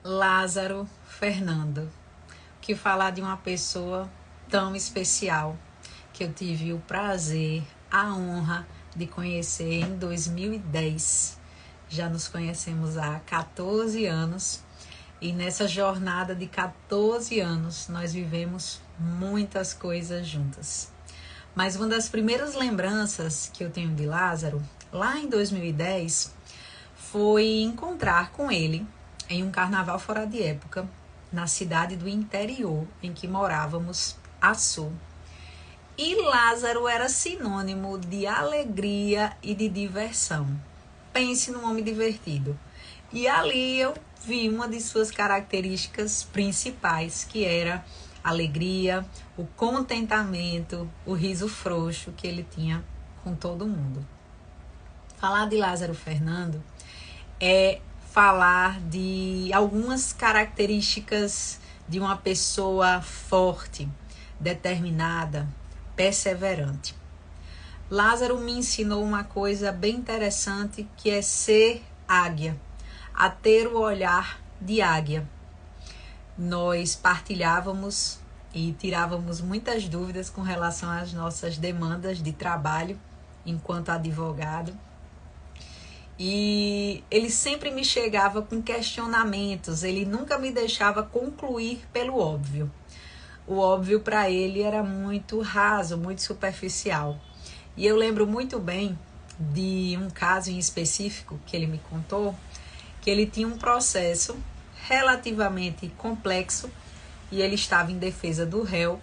Lázaro Fernando, que falar de uma pessoa tão especial que eu tive o prazer, a honra de conhecer em 2010. Já nos conhecemos há 14 anos e nessa jornada de 14 anos nós vivemos muitas coisas juntas. Mas uma das primeiras lembranças que eu tenho de Lázaro, lá em 2010, foi encontrar com ele em um carnaval fora de época, na cidade do interior em que morávamos, Açu. E Lázaro era sinônimo de alegria e de diversão. Pense num homem divertido. E ali eu vi uma de suas características principais, que era a alegria, o contentamento, o riso frouxo que ele tinha com todo mundo. Falar de Lázaro Fernando é falar de algumas características de uma pessoa forte, determinada, perseverante. Lázaro me ensinou uma coisa bem interessante, que é ser águia, a ter o olhar de águia. Nós partilhávamos e tirávamos muitas dúvidas com relação às nossas demandas de trabalho enquanto advogado. E ele sempre me chegava com questionamentos, ele nunca me deixava concluir pelo óbvio. O óbvio para ele era muito raso, muito superficial. E eu lembro muito bem de um caso em específico que ele me contou, que ele tinha um processo relativamente complexo e ele estava em defesa do réu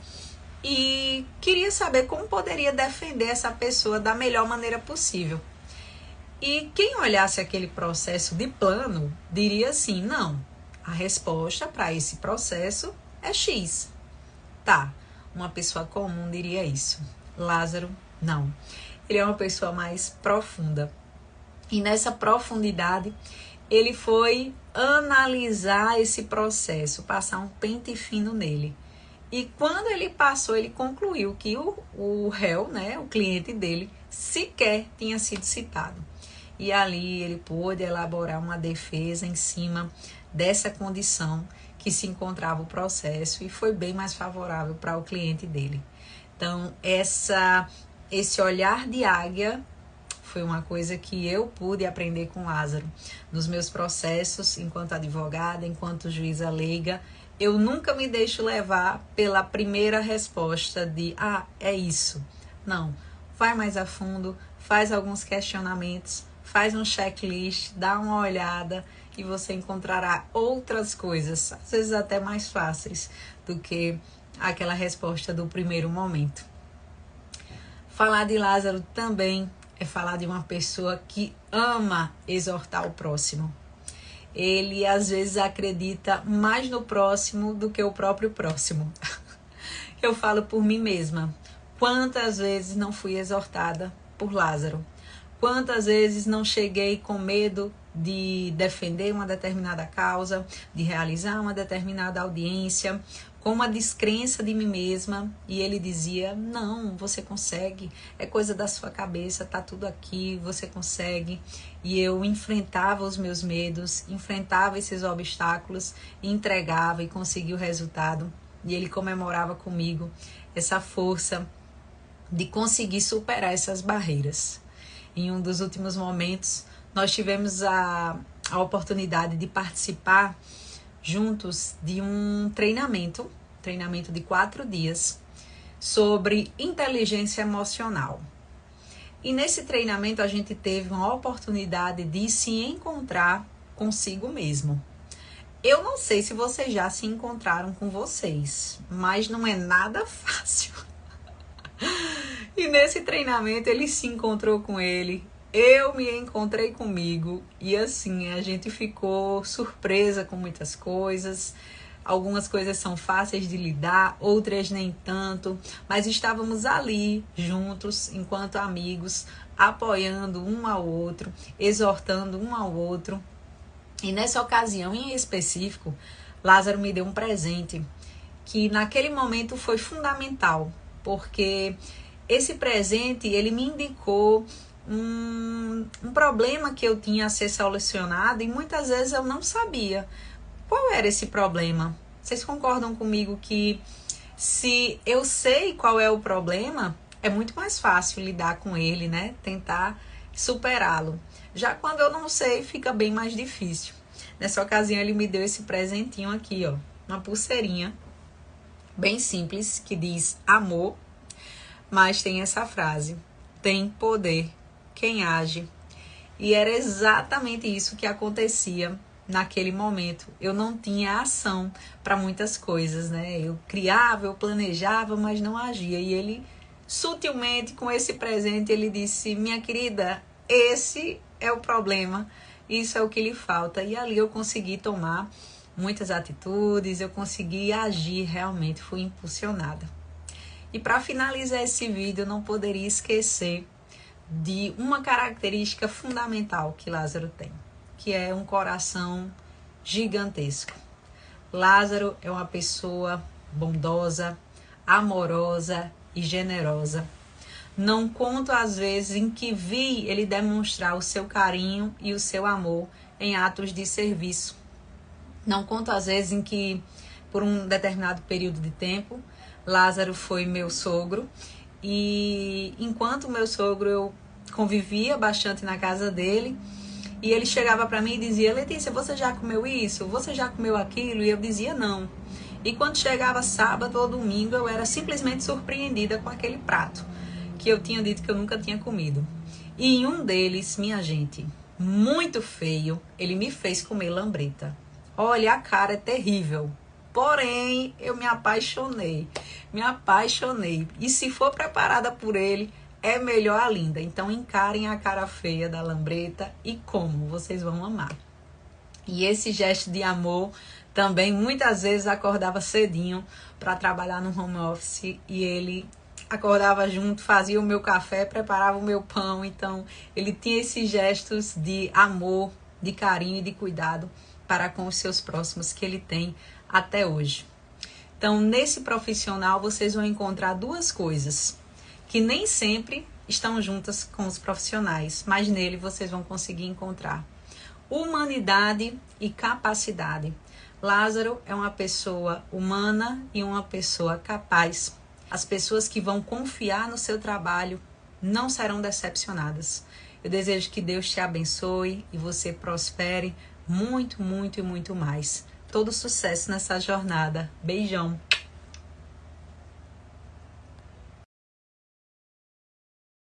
e queria saber como poderia defender essa pessoa da melhor maneira possível. E quem olhasse aquele processo de plano diria assim: não, a resposta para esse processo é X. Tá, uma pessoa comum diria isso. Lázaro, não. Ele é uma pessoa mais profunda. E nessa profundidade, ele foi analisar esse processo, passar um pente fino nele. E quando ele passou, ele concluiu que o réu, né, o cliente dele, sequer tinha sido citado. E ali ele pôde elaborar uma defesa em cima dessa condição que se encontrava o processo e foi bem mais favorável para o cliente dele. Então, esse olhar de águia foi uma coisa que eu pude aprender com Lázaro. Nos meus processos, enquanto advogada, enquanto juíza leiga, eu nunca me deixo levar pela primeira resposta de é isso. Não, vai mais a fundo, faz alguns questionamentos, faz um checklist, dá uma olhada e você encontrará outras coisas, às vezes até mais fáceis do que aquela resposta do primeiro momento. Falar de Lázaro também é falar de uma pessoa que ama exortar o próximo. Ele às vezes acredita mais no próximo do que o próprio próximo. Eu falo por mim mesma. Quantas vezes não fui exortada por Lázaro? Quantas vezes não cheguei com medo de defender uma determinada causa, de realizar uma determinada audiência, com uma descrença de mim mesma, e ele dizia: não, você consegue, é coisa da sua cabeça, tá tudo aqui, você consegue. E eu enfrentava os meus medos, enfrentava esses obstáculos, entregava e conseguia o resultado. E ele comemorava comigo essa força de conseguir superar essas barreiras. Em um dos últimos momentos, nós tivemos a oportunidade de participar juntos de um treinamento de 4 dias, sobre inteligência emocional. E nesse treinamento a gente teve uma oportunidade de se encontrar consigo mesmo. Eu não sei se vocês já se encontraram com vocês, mas não é nada fácil. E nesse treinamento ele se encontrou com ele, eu me encontrei comigo e assim a gente ficou surpresa com muitas coisas. Algumas coisas são fáceis de lidar, outras nem tanto, mas estávamos ali juntos enquanto amigos, apoiando um ao outro, exortando um ao outro. E nessa ocasião em específico, Lázaro me deu um presente que naquele momento foi fundamental, porque esse presente, ele me indicou um problema que eu tinha a ser solucionado e muitas vezes eu não sabia. qual era esse problema? Vocês concordam comigo que se eu sei qual é o problema, é muito mais fácil lidar com ele, né? Tentar superá-lo. Já quando eu não sei, fica bem mais difícil. Nessa ocasião, ele me deu esse presentinho aqui, ó. Uma pulseirinha bem simples, que diz amor, mas tem essa frase: tem poder quem age. E era exatamente isso que acontecia naquele momento. Eu não tinha ação para muitas coisas, né? Eu criava, eu planejava, mas não agia. E ele, sutilmente, com esse presente, ele disse: minha querida, esse é o problema, isso é o que lhe falta. E ali eu consegui tomar muitas atitudes, eu consegui agir realmente, fui impulsionada. E para finalizar esse vídeo, eu não poderia esquecer de uma característica fundamental que Lázaro tem, que é um coração gigantesco. Lázaro é uma pessoa bondosa, amorosa e generosa. Não conto as vezes em que vi ele demonstrar o seu carinho e o seu amor em atos de serviço. Não conto as vezes em que, por um determinado período de tempo, Lázaro foi meu sogro, e enquanto meu sogro eu convivia bastante na casa dele, e ele chegava para mim e dizia: Letícia, você já comeu isso? Você já comeu aquilo? E eu dizia não. E quando chegava sábado ou domingo, eu era simplesmente surpreendida com aquele prato que eu tinha dito que eu nunca tinha comido. E em um deles, minha gente, muito feio, ele me fez comer lambreta. Olha, a cara é terrível. Porém, eu me apaixonei. Me apaixonei. E se for preparada por ele, é melhor ainda. Então, encarem a cara feia da lambreta e como vocês vão amar. E esse gesto de amor também, muitas vezes, acordava cedinho para trabalhar no home office e ele acordava junto, fazia o meu café, preparava o meu pão. Então, ele tinha esses gestos de amor, de carinho e de cuidado para com os seus próximos que ele tem até hoje. Então, nesse profissional, vocês vão encontrar duas coisas que nem sempre estão juntas com os profissionais, mas nele vocês vão conseguir encontrar: humanidade e capacidade. Lázaro é uma pessoa humana e uma pessoa capaz. As pessoas que vão confiar no seu trabalho não serão decepcionadas. Eu desejo que Deus te abençoe e você prospere muito, muito e muito mais. Todo sucesso nessa jornada. Beijão!